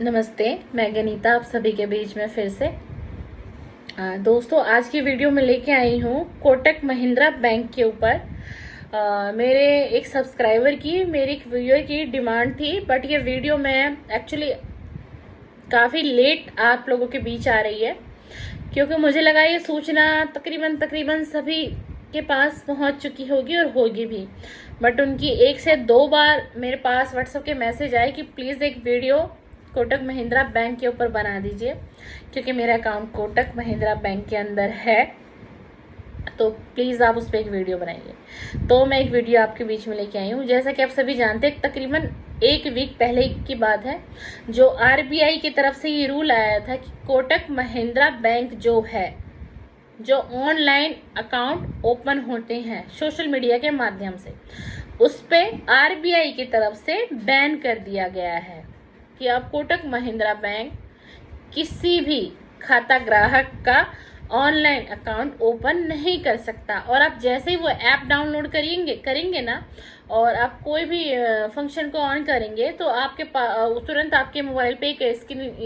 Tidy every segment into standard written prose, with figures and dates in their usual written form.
नमस्ते, मैं गनीता आप सभी के बीच में फिर से। दोस्तों, आज की वीडियो में लेके आई हूँ कोटक महिंद्रा बैंक के ऊपर। मेरे एक सब्सक्राइबर की, मेरी एक व्यूअर की डिमांड थी, बट ये वीडियो मैं एक्चुअली काफ़ी लेट आप लोगों के बीच आ रही है, क्योंकि मुझे लगा ये सूचना तकरीबन सभी के पास पहुंच चुकी होगी और होगी भी। बट उनकी 1 से 2 बार मेरे पास व्हाट्सएप के मैसेज आए कि प्लीज़ एक वीडियो कोटक महिंद्रा बैंक के ऊपर बना दीजिए, क्योंकि मेरा अकाउंट कोटक महिंद्रा बैंक के अंदर है, तो प्लीज़ आप उस पर एक वीडियो बनाइए। तो मैं एक वीडियो आपके बीच में लेके आई हूँ। जैसा कि आप सभी जानते हैं, तकरीबन 1 वीक पहले की बात है, जो आरबीआई की तरफ से ये रूल आया था कि कोटक महिंद्रा बैंक जो है, जो ऑनलाइन अकाउंट ओपन होते हैं सोशल मीडिया के माध्यम से, उस पे आरबीआई की तरफ से बैन कर दिया गया है कि आप कोटक महिंद्रा बैंक किसी भी खाता ग्राहक का ऑनलाइन अकाउंट ओपन नहीं कर सकता। और आप जैसे ही वो ऐप डाउनलोड करेंगे ना, और आप कोई भी फंक्शन को ऑन करेंगे, तो आपके तुरंत आपके मोबाइल पे एक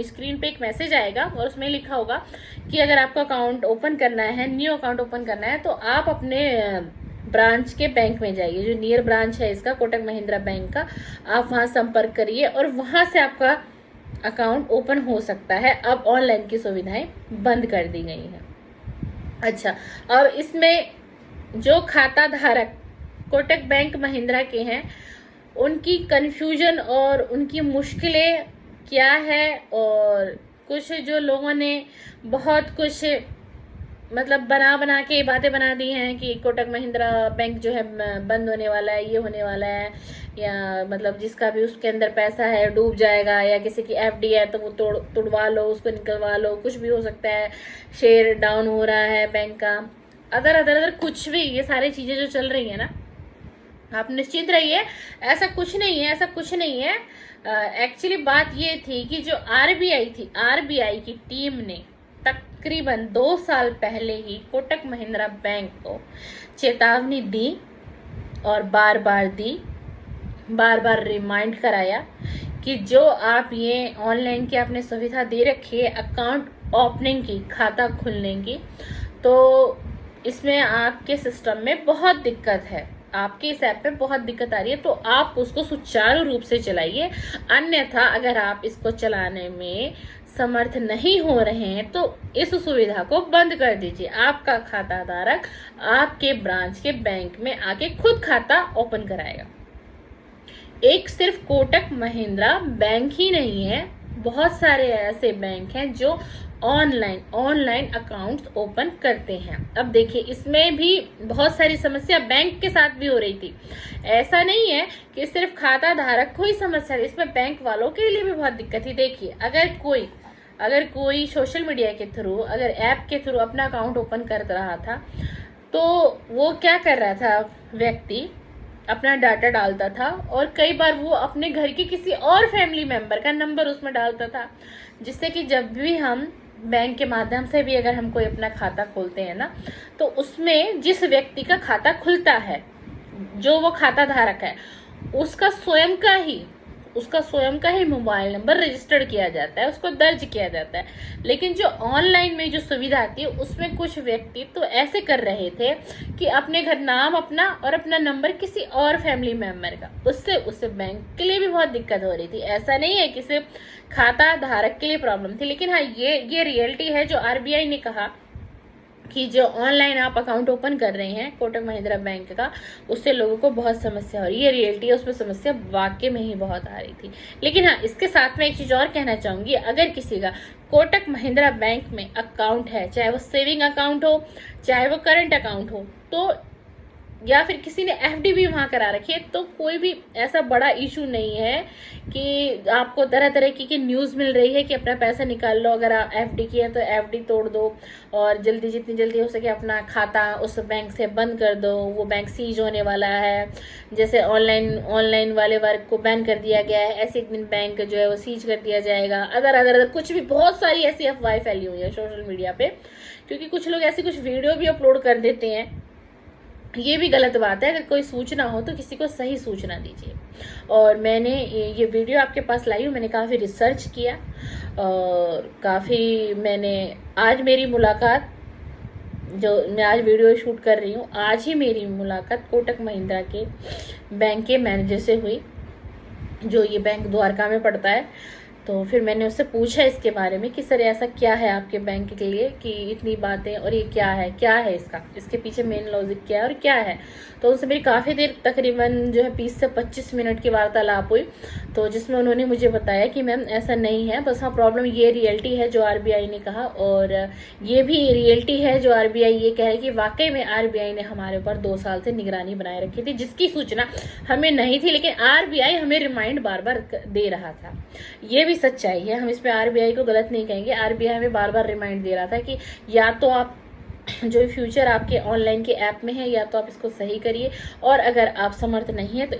स्क्रीन पे एक मैसेज आएगा और उसमें लिखा होगा कि अगर आपको अकाउंट ओपन करना है, न्यू अकाउंट ओपन करना है, तो आप अपने ब्रांच के बैंक में जाइए, जो नियर ब्रांच है इसका कोटक महिंद्रा बैंक का, आप वहाँ संपर्क करिए और वहाँ से आपका अकाउंट ओपन हो सकता है। अब ऑनलाइन की सुविधाएं बंद कर दी गई हैं। अच्छा, अब इसमें जो खाता धारक कोटक बैंक महिंद्रा के हैं, उनकी कन्फ्यूजन और उनकी मुश्किलें क्या है, और कुछ जो लोगों ने बहुत कुछ मतलब बना के बातें बना दी हैं कि कोटक महिंद्रा बैंक जो है बंद होने वाला है, ये होने वाला है, या मतलब जिसका भी उसके अंदर पैसा है डूब जाएगा, या किसी की एफडी है तो वो तोड़वा लो, उसको निकलवा लो, कुछ भी हो सकता है, शेयर डाउन हो रहा है बैंक का, अदर कुछ भी, ये सारी चीज़ें जो चल रही है ना, आप निश्चित रहिए, ऐसा कुछ नहीं है। एक्चुअली बात ये थी कि जो आरबीआई की टीम ने तकरीबन 2 साल पहले ही कोटक महिंद्रा बैंक को चेतावनी दी और बार बार रिमाइंड कराया कि जो आप ये ऑनलाइन की आपने सुविधा दे रखी है अकाउंट ओपनिंग की, खाता खुलने की, तो इसमें आपके सिस्टम में बहुत दिक्कत है, आपके इस ऐप पे बहुत दिक्कत आ रही है, तो आप उसको सुचारू रूप से चलाइए। अन्यथा अगर आप इसको चलाने में समर्थ नहीं हो रहे हैं, तो इस सुविधा को बंद कर दीजिए। आपका खाता धारक आपके ब्रांच के बैंक में आके खुद खाता ओपन कराएगा। एक सिर्फ कोटक महिंद्रा बैंक ही नहीं है, बहुत सारे ऐसे बैंक हैं जो ऑनलाइन अकाउंट्स ओपन करते हैं। अब देखिए, इसमें भी बहुत सारी समस्या बैंक के साथ भी हो रही थी। ऐसा नहीं है कि सिर्फ खाता धारक को ही समस्या है, इसमें बैंक वालों के लिए भी बहुत दिक्कत थी। देखिए, अगर कोई सोशल मीडिया के थ्रू, अगर ऐप के थ्रू अपना अकाउंट ओपन कर रहा था, तो वो क्या कर रहा था, व्यक्ति अपना डाटा डालता था और कई बार वो अपने घर के किसी और फैमिली मेंबर का नंबर उसमें डालता था, जिससे कि जब भी हम बैंक के माध्यम से भी अगर हम कोई अपना खाता खोलते हैं ना, तो उसमें जिस व्यक्ति का खाता खुलता है, जो वो खाता धारक है, उसका स्वयं का ही मोबाइल नंबर रजिस्टर्ड किया जाता है, उसको दर्ज किया जाता है। लेकिन जो ऑनलाइन में जो सुविधा थी, उसमें कुछ व्यक्ति तो ऐसे कर रहे थे कि अपने घर नाम अपना और अपना नंबर किसी और फैमिली मेंबर का, उससे बैंक के लिए भी बहुत दिक्कत हो रही थी। ऐसा नहीं है कि सिर्फ खाता धारक के लिए प्रॉब्लम थी, लेकिन हाँ, ये रियलिटी है जो आरबीआई ने कहा कि जो ऑनलाइन आप अकाउंट ओपन कर रहे हैं कोटक महिंद्रा बैंक का, उससे लोगों को बहुत समस्या हो रही है। ये रियलिटी है, उसमें समस्या वाकई में ही बहुत आ रही थी। लेकिन हाँ, इसके साथ में एक चीज़ और कहना चाहूँगी, अगर किसी का कोटक महिंद्रा बैंक में अकाउंट है, चाहे वो सेविंग अकाउंट हो, चाहे वो करंट अकाउंट हो, तो या फिर किसी ने एफडी भी वहाँ करा रखी है, तो कोई भी ऐसा बड़ा इशू नहीं है कि आपको तरह तरह की न्यूज़ मिल रही है कि अपना पैसा निकाल लो, अगर आप एफडी की है तो एफडी तोड़ दो और जितनी जल्दी हो सके अपना खाता उस बैंक से बंद कर दो, वो बैंक सीज होने वाला है। जैसे ऑनलाइन वाले वर्क को बैन कर दिया गया है, ऐसे एक दिन बैंक जो है वो सीज कर दिया जाएगा। अदर कुछ भी बहुत सारी ऐसी अफवाहें फैली हुई है सोशल मीडिया पे, क्योंकि कुछ लोग ऐसी कुछ वीडियो भी अपलोड कर देते हैं ये भी गलत बात है। अगर कोई सूचना हो तो किसी को सही सूचना दीजिए। और मैंने ये वीडियो आपके पास लाई हूँ, मैंने काफ़ी रिसर्च किया और काफ़ी मैंने आज मेरी मुलाकात, जो मैं आज वीडियो शूट कर रही हूँ, आज ही मेरी मुलाकात कोटक महिंद्रा के बैंक के मैनेजर से हुई, जो ये बैंक द्वारका में पड़ता है। तो फिर मैंने उससे पूछा इसके बारे में कि सर ऐसा क्या है आपके बैंक के लिए कि इतनी बातें, और ये क्या है इसका, इसके पीछे मेन लॉजिक क्या है और क्या है। तो उनसे मेरी काफ़ी देर, तकरीबन जो है 20 से 25 मिनट की वार्तालाप हुई, तो जिसमें उन्होंने मुझे बताया कि मैम ऐसा नहीं है, बस हाँ प्रॉब्लम ये रियलिटी है जो आरबीआई ने कहा, और ये भी रियलिटी है जो आरबीआई ये कह रही है कि वाकई में आरबीआई ने हमारे ऊपर 2 साल से निगरानी बनाए रखी थी, जिसकी सूचना हमें नहीं थी, लेकिन आरबीआई हमें रिमाइंड बार बार दे रहा था। ये भी सच्चाई है, हम इसमें आरबीआई को गलत नहीं कहेंगे। आरबीआई हमें बार बार रिमाइंड दे रहा था कि या तो आप जो फ्यूचर आपके ऑनलाइन के ऐप में है, या तो आप इसको सही करिए, और अगर आप समर्थ नहीं है तो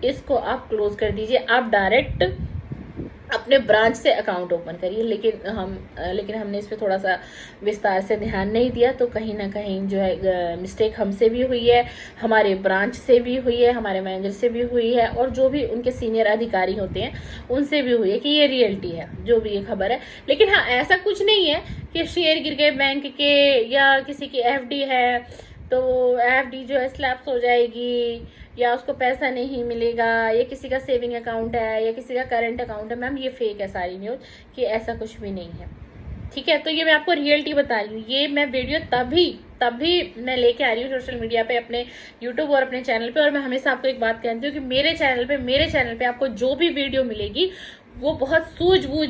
इसको आप क्लोज कर दीजिए, आप डायरेक्ट अपने ब्रांच से अकाउंट ओपन करिए। लेकिन हमने इस पर थोड़ा सा विस्तार से ध्यान नहीं दिया, तो कहीं ना कहीं जो है मिस्टेक हमसे भी हुई है, हमारे ब्रांच से भी हुई है, हमारे मैनेजर से भी हुई है, और जो भी उनके सीनियर अधिकारी होते हैं उनसे भी हुई है, कि ये रियलिटी है जो भी ये खबर है। लेकिन हाँ, ऐसा कुछ नहीं है कि शेयर गिर गए बैंक के, या किसी की एफडी है तो एफडी जो है स्लैप्स हो जाएगी, या उसको पैसा नहीं मिलेगा, या किसी का सेविंग अकाउंट है या किसी का करंट अकाउंट है। मैम ये फेक है सारी न्यूज़, कि ऐसा कुछ भी नहीं है, ठीक है। तो ये मैं आपको रियलिटी बता रही हूँ। ये मैं वीडियो तभी मैं लेके आ रही हूँ सोशल मीडिया पे, अपने यूट्यूब और अपने चैनल पे। और मैं हमेशा आपको एक बात कहती हूँ कि मेरे चैनल पे आपको जो भी वीडियो मिलेगी वो बहुत सूझबूझ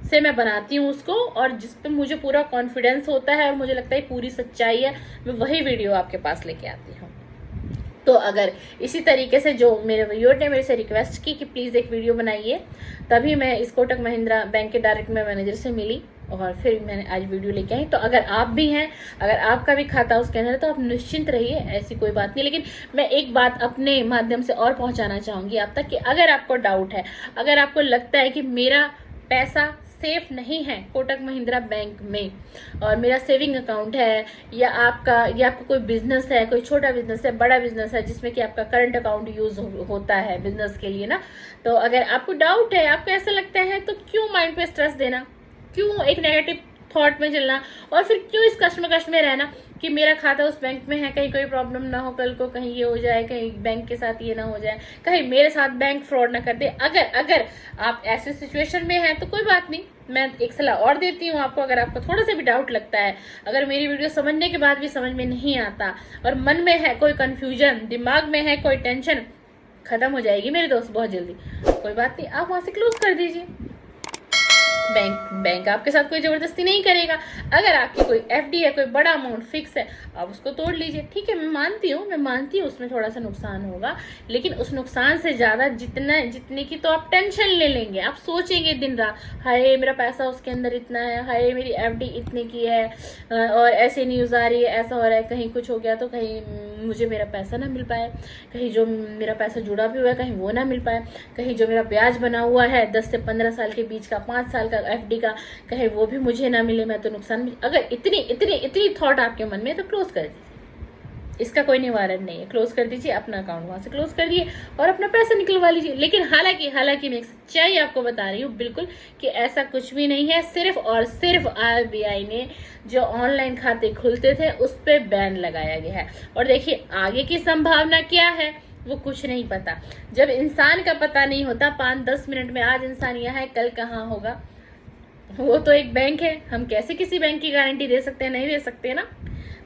से मैं बनाती हूँ उसको, और जिस पे मुझे पूरा कॉन्फिडेंस होता है और मुझे लगता है पूरी सच्चाई है, मैं वही वीडियो आपके पास लेके आती हूँ। तो अगर इसी तरीके से जो मेरे व्यूअर ने मेरे से रिक्वेस्ट की कि प्लीज़ एक वीडियो बनाइए, तभी मैं इस कोटक महिंद्रा बैंक के डायरेक्ट में मैनेजर से मिली और फिर मैंने आज वीडियो लेके आई। तो अगर आप भी हैं, अगर आपका भी खाता उसके अंदर है, तो आप निश्चिंत रहिए, ऐसी कोई बात नहीं। लेकिन मैं एक बात अपने माध्यम से और पहुंचाना चाहूँगी आप तक, कि अगर आपको डाउट है, अगर आपको लगता है कि मेरा पैसा सेफ नहीं है कोटक महिंद्रा बैंक में, और मेरा सेविंग अकाउंट है, या आपका कोई बिजनेस है, कोई छोटा बिजनेस है, बड़ा बिजनेस है, जिसमें कि आपका करंट अकाउंट यूज होता है बिजनेस के लिए ना, तो अगर आपको डाउट है, आपको ऐसा लगता है, तो क्यों माइंड पे स्ट्रेस देना, क्यों एक नेगेटिव थॉट में चलना, और फिर क्यों इस कश्मकश में रहना कि मेरा खाता उस बैंक में है, कहीं कोई प्रॉब्लम ना हो, कल को कहीं ये हो जाए, कहीं बैंक के साथ ये ना हो जाए, कहीं मेरे साथ बैंक फ्रॉड ना कर दे। अगर आप ऐसे सिचुएशन में हैं तो कोई बात नहीं, मैं एक सलाह और देती हूँ आपको। अगर आपको थोड़ा सा भी डाउट लगता है, अगर मेरी वीडियो समझने के बाद भी समझ में नहीं आता, और मन में है कोई कंफ्यूजन, दिमाग में है कोई टेंशन, खत्म हो जाएगी मेरे दोस्त बहुत जल्दी। कोई बात नहीं, आप वहां से क्लोज कर दीजिए। बैंक आपके साथ कोई जबरदस्ती नहीं करेगा। अगर आपकी कोई एफडी है, कोई बड़ा अमाउंट फिक्स है, आप उसको तोड़ लीजिए, ठीक है। मैं मानती हूँ उसमें थोड़ा सा नुकसान होगा, लेकिन उस नुकसान से ज्यादा जितने की तो आप टेंशन ले लेंगे, आप सोचेंगे दिन रात, हाय मेरा पैसा उसके अंदर इतना है, हाय मेरी एफडी इतने की है, और ऐसे न्यूज आ रही है, ऐसा हो रहा है, कहीं कुछ हो गया तो कहीं मुझे मेरा पैसा ना मिल पाए, कहीं जो मेरा पैसा जुड़ा भी हुआ है कहीं वो ना मिल पाए, कहीं जो मेरा ब्याज बना हुआ है 10 से 15 साल के बीच का, 5 साल का एफडी का, कहीं वो भी मुझे ना मिले, मैं तो नुकसान। अगर इतनी थॉट आपके मन में है तो क्लोज कर दीजिए, इसका कोई निवारण नहीं है। क्लोज कर दीजिए, अपना अकाउंट वहां से क्लोज कर दिए और अपना पैसा निकलवा लीजिए। लेकिन हालांकि मैं एक सच्चाई आपको बता रही हूँ बिल्कुल, कि ऐसा कुछ भी नहीं है। सिर्फ और सिर्फ आरबीआई ने जो ऑनलाइन खाते खुलते थे उस पर बैन लगाया गया है। और देखिए आगे की संभावना क्या है वो कुछ नहीं पता। जब इंसान का पता नहीं होता 5-10 मिनट में, आज इंसान यहाँ है कल कहाँ होगा, वो तो एक बैंक है, हम कैसे किसी बैंक की गारंटी दे सकते हैं? नहीं दे सकते ना।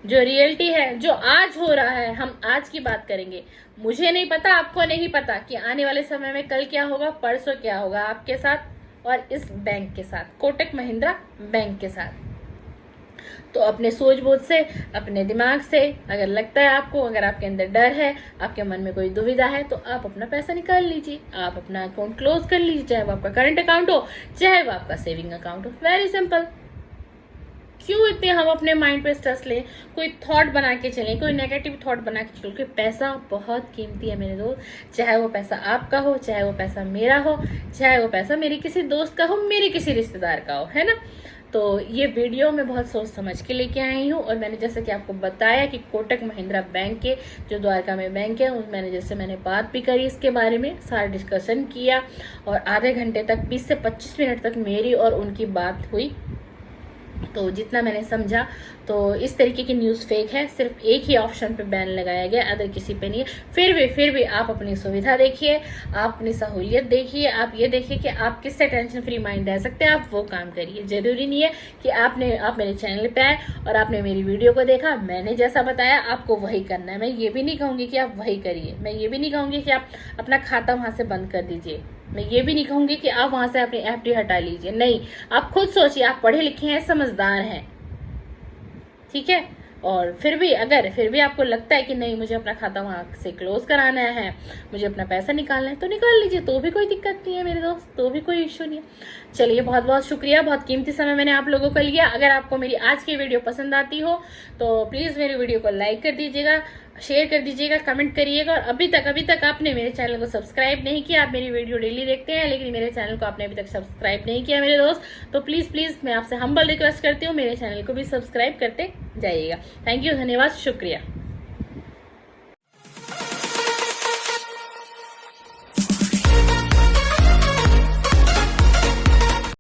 जो रियलिटी है, जो आज हो रहा है, हम आज की बात करेंगे। मुझे नहीं पता, आपको नहीं पता कि आने वाले समय में कल क्या होगा, परसों क्या होगा आपके साथ और इस बैंक के साथ, कोटक महिंद्रा बैंक के साथ। तो अपने सूझबूझ से, अपने दिमाग से, अगर लगता है आपको, अगर आपके अंदर डर है, आपके मन में कोई दुविधा है, तो आप अपना पैसा निकाल लीजिए, आप अपना अकाउंट क्लोज कर लीजिए, चाहे वो आपका करंट अकाउंट हो, चाहे वो आपका सेविंग अकाउंट हो। Very simple. क्यों इतने हम अपने माइंड पे स्ट्रेस लें, कोई थॉट बना के चलें, कोई नेगेटिव थॉट बना के चलें? क्योंकि पैसा बहुत कीमती है मेरे दोस्त, चाहे वो पैसा आपका हो, चाहे वो पैसा मेरा हो, चाहे वो पैसा मेरे किसी दोस्त का हो, मेरे किसी रिश्तेदार का हो, है ना। तो ये वीडियो मैं बहुत सोच समझ के लेके आई हूँ। और मैंने जैसे कि आपको बताया कि कोटक महिंद्रा बैंक के जो द्वारका में बैंक है, मैंने बात भी करी इसके बारे में, सारा डिस्कशन किया और आधे घंटे तक 20 से 25 मिनट तक मेरी और उनकी बात हुई। तो जितना मैंने समझा तो इस तरीके की न्यूज़ फेक है, सिर्फ एक ही ऑप्शन पे बैन लगाया गया, अदर किसी पे नहीं है। फिर भी आप अपनी सुविधा देखिए, आप अपनी सहूलियत देखिए, आप ये देखिए कि आप किससे टेंशन फ्री माइंड रह सकते हैं, आप वो काम करिए। जरूरी नहीं है कि आप मेरे चैनल पे आए और आपने मेरी वीडियो को देखा, मैंने जैसा बताया आपको वही करना है। मैं ये भी नहीं कहूँगी कि आप वही करिए, मैं ये भी नहीं कहूँगी कि आप अपना खाता वहाँ से बंद कर दीजिए, मैं ये भी नहीं कहूँगी कि आप वहाँ से अपनी एफडी हटा लीजिए। नहीं, आप खुद सोचिए, आप पढ़े लिखे हैं, समझदार हैं, ठीक है। और फिर भी आपको लगता है कि नहीं, मुझे अपना खाता वहाँ से क्लोज कराना है, मुझे अपना पैसा निकालना है, तो निकाल लीजिए, तो भी कोई दिक्कत नहीं है मेरे दोस्त, तो भी कोई इश्यू नहीं है। चलिए, बहुत बहुत शुक्रिया, बहुत कीमती समय मैंने आप लोगों का लिया। अगर आपको मेरी आज की वीडियो पसंद आती हो तो प्लीज़ मेरी वीडियो को लाइक कर दीजिएगा, शेयर कर दीजिएगा, कमेंट करिएगा। और अभी तक आपने मेरे चैनल को सब्सक्राइब नहीं किया, आप मेरी वीडियो डेली देखते हैं लेकिन मेरे चैनल को आपने अभी तक सब्सक्राइब नहीं किया मेरे दोस्त, तो प्लीज़ मैं आपसे हम्बल रिक्वेस्ट करती हूँ, मेरे चैनल को भी सब्सक्राइब करते जाइएगा। थैंक यू, धन्यवाद, शुक्रिया।